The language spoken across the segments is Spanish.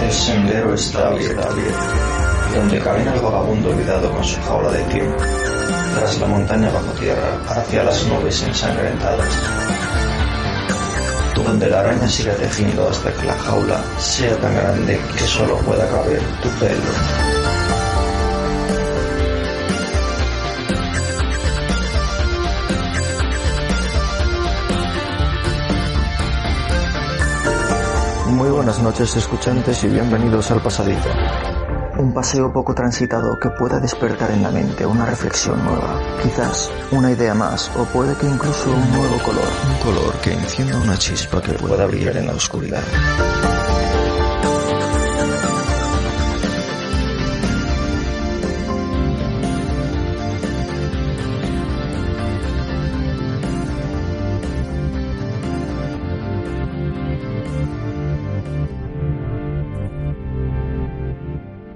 El sendero está abierto, donde camina el vagabundo olvidado con su jaula de tiempo, tras la montaña bajo tierra, hacia las nubes ensangrentadas, donde la araña siga tejiendo hasta que la jaula sea tan grande que solo pueda caber tu pelo. Muy buenas noches, escuchantes, y bienvenidos al Pasadizo. Un paseo poco transitado que pueda despertar en la mente una reflexión nueva, quizás una idea más, o puede que incluso un nuevo color. Un color que encienda una chispa que pueda brillar en la oscuridad.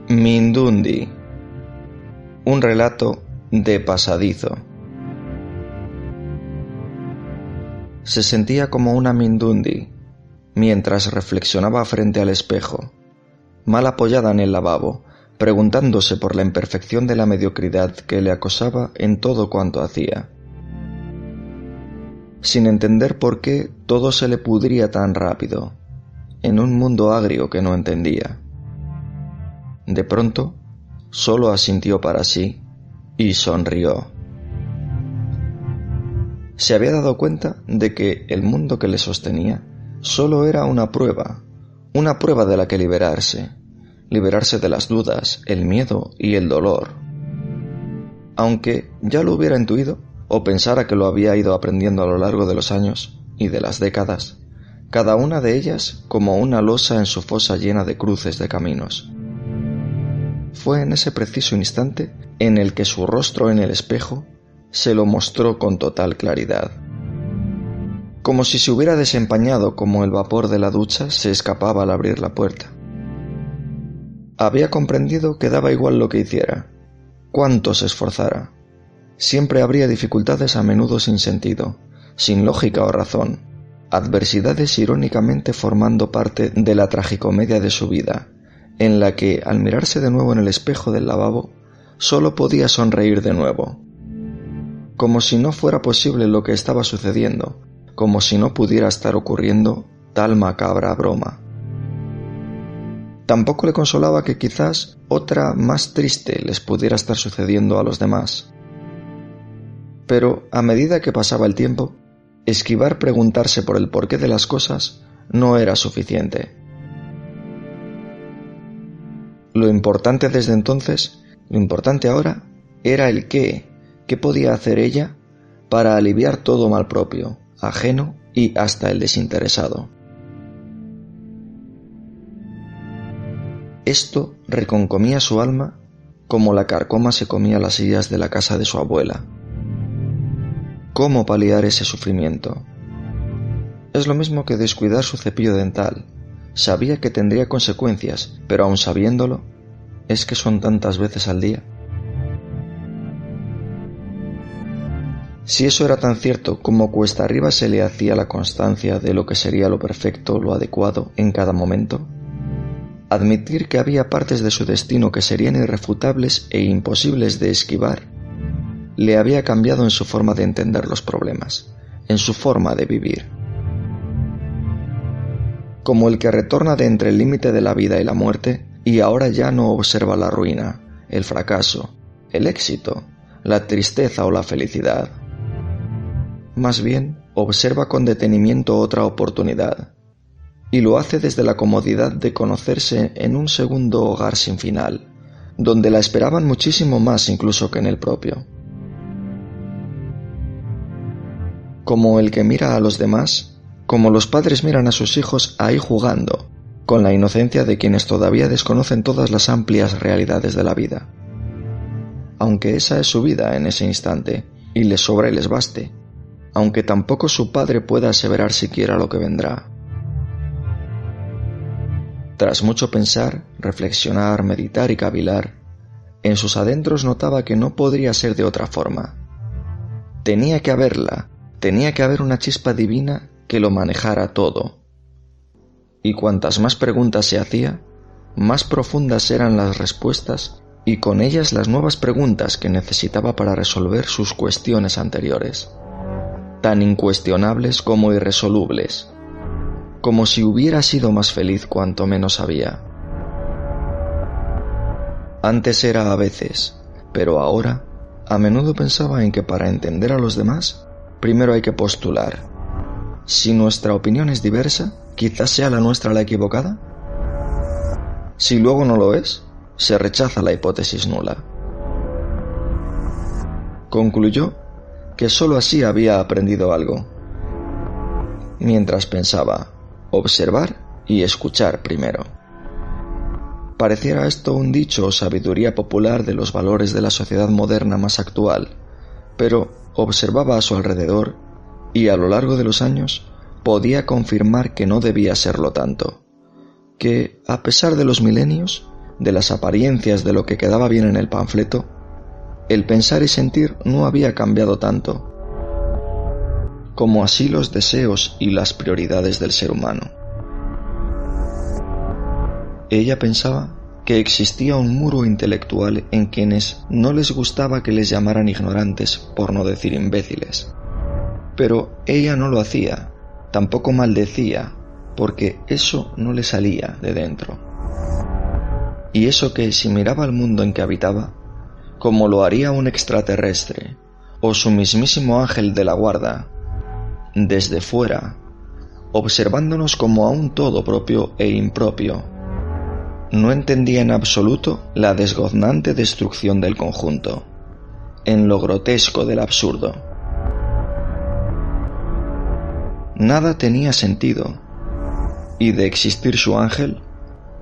Mindundi, un relato de Pasadizo. Se sentía como una Mindundi mientras reflexionaba frente al espejo, mal apoyada en el lavabo, preguntándose por la imperfección de la mediocridad que le acosaba en todo cuanto hacía, sin entender por qué todo se le pudría tan rápido, en un mundo agrio que no entendía. De pronto, solo asintió para sí y sonrió. Se había dado cuenta de que el mundo que le sostenía solo era una prueba de la que liberarse de las dudas, el miedo y el dolor. Aunque ya lo hubiera intuido, o pensara que lo había ido aprendiendo a lo largo de los años y de las décadas, cada una de ellas como una losa en su fosa llena de cruces de caminos. Fue en ese preciso instante en el que su rostro en el espejo se lo mostró con total claridad. Como si se hubiera desempañado como el vapor de la ducha se escapaba al abrir la puerta. Había comprendido que daba igual lo que hiciera, cuánto se esforzara. Siempre habría dificultades a menudo sin sentido, sin lógica o razón, adversidades irónicamente formando parte de la tragicomedia de su vida, en la que, al mirarse de nuevo en el espejo del lavabo, solo podía sonreír de nuevo. Como si no fuera posible lo que estaba sucediendo, como si no pudiera estar ocurriendo tal macabra broma. Tampoco le consolaba que quizás otra más triste les pudiera estar sucediendo a los demás. Pero, a medida que pasaba el tiempo, esquivar preguntarse por el porqué de las cosas no era suficiente. Lo importante desde entonces, lo importante ahora, era el qué podía hacer ella para aliviar todo mal propio, ajeno y hasta el desinteresado. Esto reconcomía su alma como la carcoma se comía las sillas de la casa de su abuela. ¿Cómo paliar ese sufrimiento? Es lo mismo que descuidar su cepillo dental. Sabía que tendría consecuencias, pero aun sabiéndolo, ¿es que son tantas veces al día? Si eso era tan cierto, como cuesta arriba se le hacía la constancia de lo que sería lo perfecto, lo adecuado en cada momento. Admitir que había partes de su destino que serían irrefutables e imposibles de esquivar, le había cambiado en su forma de entender los problemas, en su forma de vivir. Como el que retorna de entre el límite de la vida y la muerte, y ahora ya no observa la ruina, el fracaso, el éxito, la tristeza o la felicidad. Más bien, observa con detenimiento otra oportunidad, y lo hace desde la comodidad de conocerse en un segundo hogar sin final, donde la esperaban muchísimo más incluso que en el propio. Como el que mira a los demás, como los padres miran a sus hijos ahí jugando, con la inocencia de quienes todavía desconocen todas las amplias realidades de la vida. Aunque esa es su vida en ese instante, y les sobra y les baste, aunque tampoco su padre pueda aseverar siquiera lo que vendrá. Tras mucho pensar, reflexionar, meditar y cavilar, en sus adentros notaba que no podría ser de otra forma. Tenía que haberla, Tenía que haber una chispa divina que lo manejara todo. Y cuantas más preguntas se hacía, más profundas eran las respuestas y con ellas las nuevas preguntas que necesitaba para resolver sus cuestiones anteriores, tan incuestionables como irresolubles, como si hubiera sido más feliz cuanto menos sabía. Antes era a veces, pero ahora a menudo pensaba en que para entender a los demás, primero hay que postular. Si nuestra opinión es diversa, quizás sea la nuestra la equivocada. Si luego no lo es, se rechaza la hipótesis nula. Concluyó que sólo así había aprendido algo. Mientras pensaba, observar y escuchar primero. Pareciera esto un dicho o sabiduría popular de los valores de la sociedad moderna más actual, pero observaba a su alrededor y a lo largo de los años podía confirmar que no debía serlo tanto, que a pesar de los milenios, de las apariencias de lo que quedaba bien en el panfleto, el pensar y sentir no había cambiado tanto, como así los deseos y las prioridades del ser humano. Ella pensaba que existía un muro intelectual en quienes no les gustaba que les llamaran ignorantes, por no decir imbéciles. Pero ella no lo hacía, tampoco maldecía, porque eso no le salía de dentro. Y eso que si miraba al mundo en que habitaba, como lo haría un extraterrestre, o su mismísimo ángel de la guarda, desde fuera, observándonos como a un todo propio e impropio, no entendía en absoluto la desgoznante destrucción del conjunto, en lo grotesco del absurdo. Nada tenía sentido, y de existir su ángel,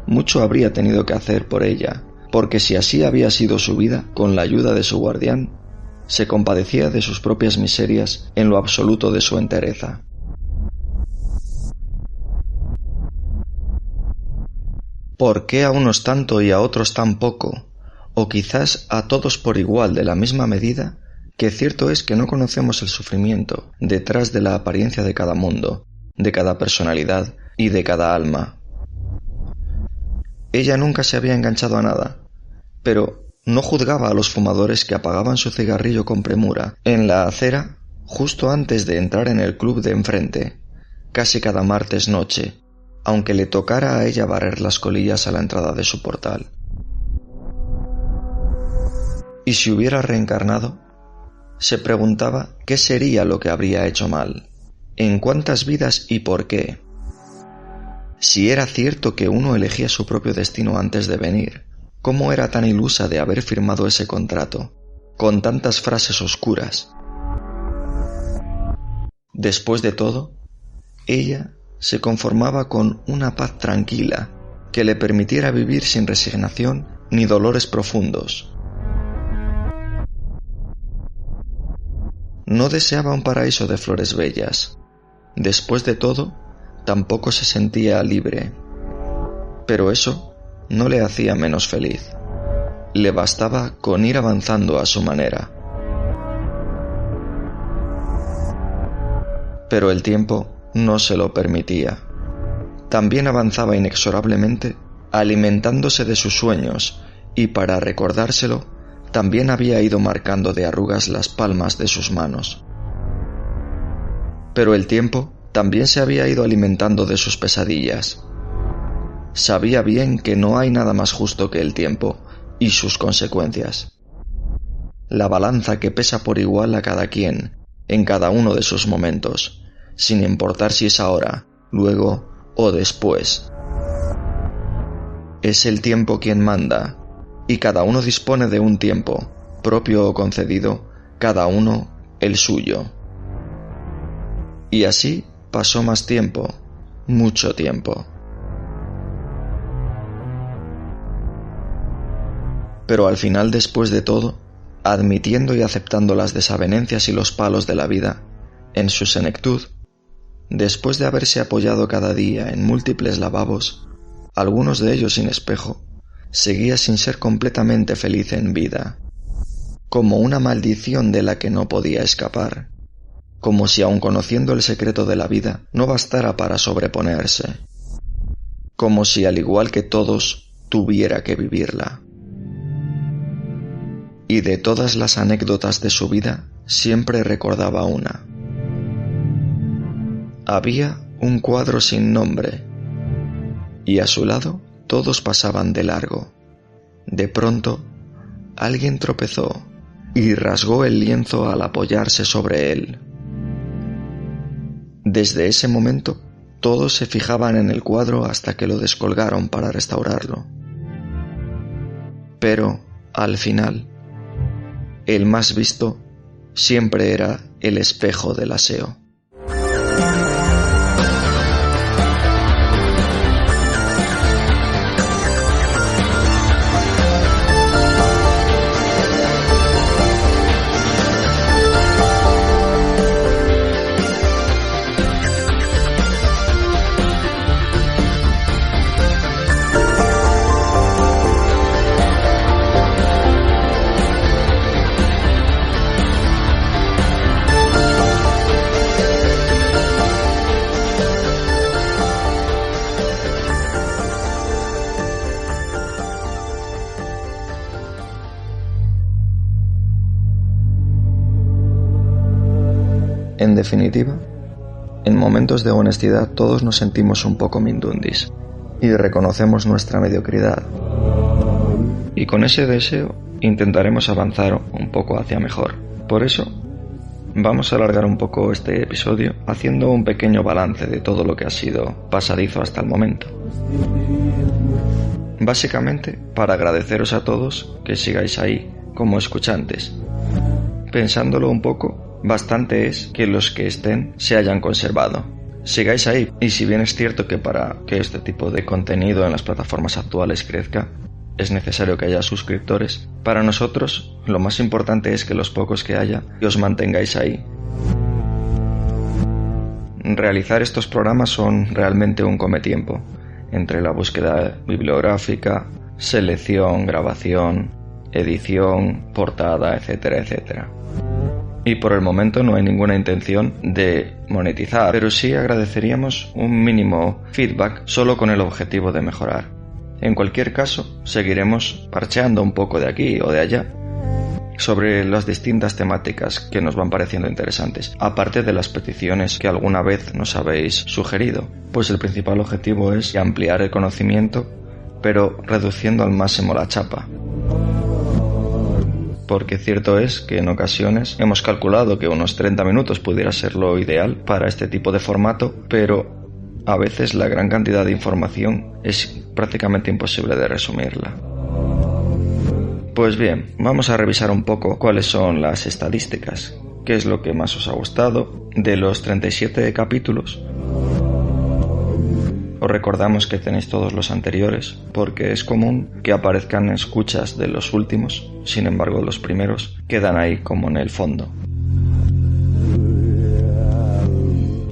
mucho habría tenido que hacer por ella, porque si así había sido su vida, con la ayuda de su guardián, se compadecía de sus propias miserias en lo absoluto de su entereza. ¿Por qué a unos tanto y a otros tan poco, o quizás a todos por igual de la misma medida, que cierto es que no conocemos el sufrimiento detrás de la apariencia de cada mundo, de cada personalidad y de cada alma? Ella nunca se había enganchado a nada, pero no juzgaba a los fumadores que apagaban su cigarrillo con premura en la acera justo antes de entrar en el club de enfrente, casi cada martes noche, aunque le tocara a ella barrer las colillas a la entrada de su portal. Y si hubiera reencarnado, se preguntaba qué sería lo que habría hecho mal, en cuántas vidas y por qué. Si era cierto que uno elegía su propio destino antes de venir, ¿cómo era tan ilusa de haber firmado ese contrato, con tantas frases oscuras? Después de todo, ella se conformaba con una paz tranquila que le permitiera vivir sin resignación ni dolores profundos. No deseaba un paraíso de flores bellas. Después de todo, tampoco se sentía libre. Pero eso no le hacía menos feliz. Le bastaba con ir avanzando a su manera. Pero el tiempo no se lo permitía. También avanzaba inexorablemente, alimentándose de sus sueños, y para recordárselo, también había ido marcando de arrugas las palmas de sus manos. Pero el tiempo también se había ido alimentando de sus pesadillas. Sabía bien que no hay nada más justo que el tiempo y sus consecuencias. La balanza que pesa por igual a cada quien, en cada uno de sus momentos, sin importar si es ahora, luego o después. Es el tiempo quien manda, y cada uno dispone de un tiempo, propio o concedido, cada uno el suyo. Y así pasó más tiempo, mucho tiempo. Pero al final, después de todo, admitiendo y aceptando las desavenencias y los palos de la vida, en su senectud, después de haberse apoyado cada día en múltiples lavabos, algunos de ellos sin espejo, seguía sin ser completamente feliz en vida, como una maldición de la que no podía escapar. como si aun conociendo el secreto de la vida no bastara para sobreponerse, como si al igual que todos tuviera que vivirla. Y de todas las anécdotas de su vida siempre recordaba una. Había un cuadro sin nombre, y a su lado todos pasaban de largo. De pronto, alguien tropezó y rasgó el lienzo al apoyarse sobre él. Desde ese momento, todos se fijaban en el cuadro hasta que lo descolgaron para restaurarlo. Pero, al final, el más visto siempre era el espejo del aseo. En definitiva, en momentos de honestidad todos nos sentimos un poco mindundis y reconocemos nuestra mediocridad. Y con ese deseo intentaremos avanzar un poco hacia mejor. Por eso, vamos a alargar un poco este episodio haciendo un pequeño balance de todo lo que ha sido Pasadizo hasta el momento. Básicamente, para agradeceros a todos que sigáis ahí como escuchantes. Pensándolo un poco, bastante es que los que estén se hayan conservado. Sigáis ahí, y si bien es cierto que para que este tipo de contenido en las plataformas actuales crezca, es necesario que haya suscriptores, para nosotros lo más importante es que los pocos que haya, que os mantengáis ahí. Realizar estos programas son realmente un cometiempo, entre la búsqueda bibliográfica, selección, grabación, edición, portada, etcétera, etcétera. Y por el momento no hay ninguna intención de monetizar, pero sí agradeceríamos un mínimo feedback solo con el objetivo de mejorar. En cualquier caso, seguiremos parcheando un poco de aquí o de allá sobre las distintas temáticas que nos van pareciendo interesantes, aparte de las peticiones que alguna vez nos habéis sugerido, pues el principal objetivo es ampliar el conocimiento, pero reduciendo al máximo la chapa. Porque cierto es que en ocasiones hemos calculado que unos 30 minutos pudiera ser lo ideal para este tipo de formato, pero a veces la gran cantidad de información es prácticamente imposible de resumirla. Pues bien, vamos a revisar un poco cuáles son las estadísticas, qué es lo que más os ha gustado de los 37 capítulos. Os recordamos que tenéis todos los anteriores, porque es común que aparezcan escuchas de los últimos, sin embargo los primeros quedan ahí como en el fondo.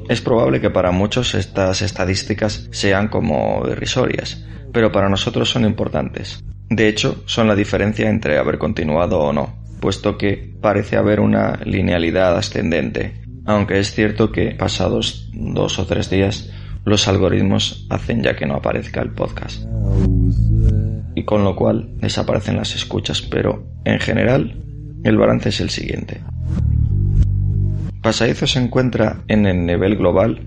Es probable que para muchos estas estadísticas sean como irrisorias, pero para nosotros son importantes. De hecho, son la diferencia entre haber continuado o no, puesto que parece haber una linealidad ascendente, aunque es cierto que pasados 2 o 3 días los algoritmos hacen ya que no aparezca el podcast, y con lo cual desaparecen las escuchas, pero en general el balance es el siguiente. Pasadizo se encuentra en el nivel global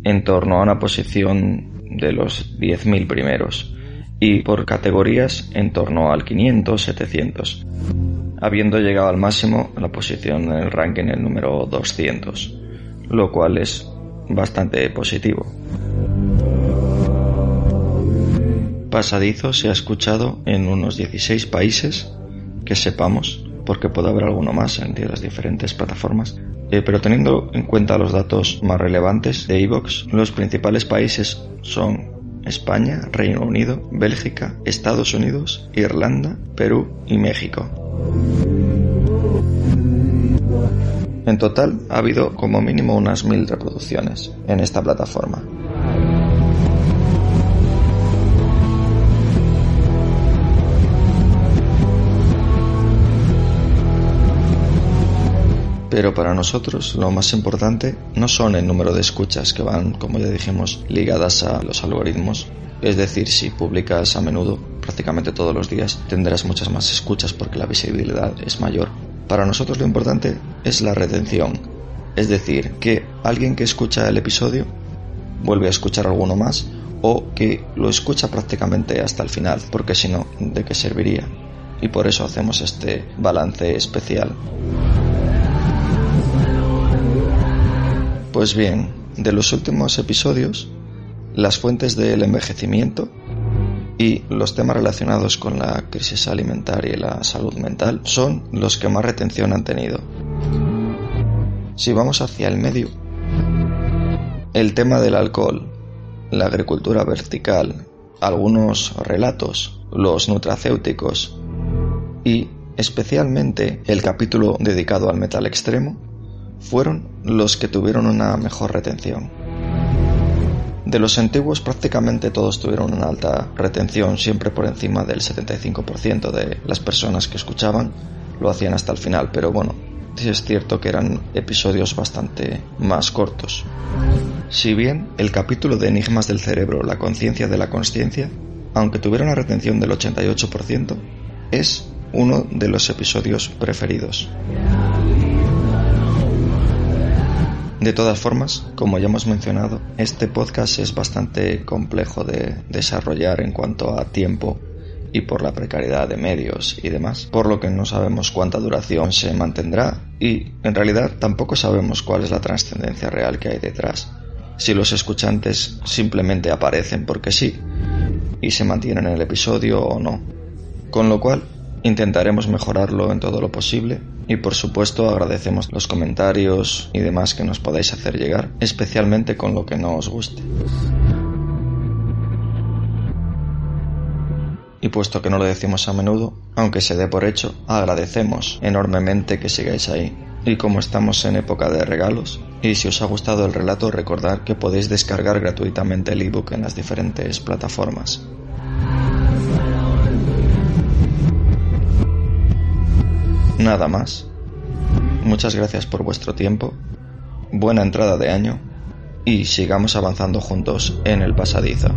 en torno a una posición de los 10.000 primeros y por categorías en torno al 500-700, habiendo llegado al máximo a la posición en el ranking el número 200, lo cual es bastante positivo. Pasadizo se ha escuchado en unos 16 países, que sepamos, porque puede haber alguno más entre las diferentes plataformas, pero teniendo en cuenta los datos más relevantes de iVoox, los principales países son España, Reino Unido, Bélgica, Estados Unidos, Irlanda, Perú y México. En total ha habido como mínimo unas 1000 reproducciones en esta plataforma. Pero para nosotros lo más importante no son el número de escuchas, que van, como ya dijimos, ligadas a los algoritmos. Es decir, si publicas a menudo, prácticamente todos los días, tendrás muchas más escuchas porque la visibilidad es mayor. Para nosotros lo importante es la retención. Es decir, que alguien que escucha el episodio vuelve a escuchar alguno más, o que lo escucha prácticamente hasta el final, porque si no, ¿de qué serviría? Y por eso hacemos este balance especial. Pues bien, de los últimos episodios, las fuentes del envejecimiento y los temas relacionados con la crisis alimentaria y la salud mental son los que más retención han tenido. Si vamos hacia el medio, el tema del alcohol, la agricultura vertical, algunos relatos, los nutracéuticos y especialmente el capítulo dedicado al metal extremo fueron los que tuvieron una mejor retención. De los antiguos prácticamente todos tuvieron una alta retención, siempre por encima del 75% de las personas que escuchaban lo hacían hasta el final, pero bueno, sí es cierto que eran episodios bastante más cortos. Si bien el capítulo de Enigmas del cerebro, la conciencia de la consciencia, aunque tuviera una retención del 88%, es uno de los episodios preferidos. De todas formas, como ya hemos mencionado, este podcast es bastante complejo de desarrollar en cuanto a tiempo y por la precariedad de medios y demás, por lo que no sabemos cuánta duración se mantendrá y en realidad tampoco sabemos cuál es la trascendencia real que hay detrás. Si los escuchantes simplemente aparecen porque sí y se mantienen en el episodio o no. Con lo cual, intentaremos mejorarlo en todo lo posible y por supuesto agradecemos los comentarios y demás que nos podáis hacer llegar, especialmente con lo que no os guste. Y puesto que no lo decimos a menudo, aunque se dé por hecho, agradecemos enormemente que sigáis ahí. Y como estamos en época de regalos, y si os ha gustado el relato, recordad que podéis descargar gratuitamente el ebook en las diferentes plataformas. Nada más. Muchas gracias por vuestro tiempo, buena entrada de año y sigamos avanzando juntos en el pasadizo.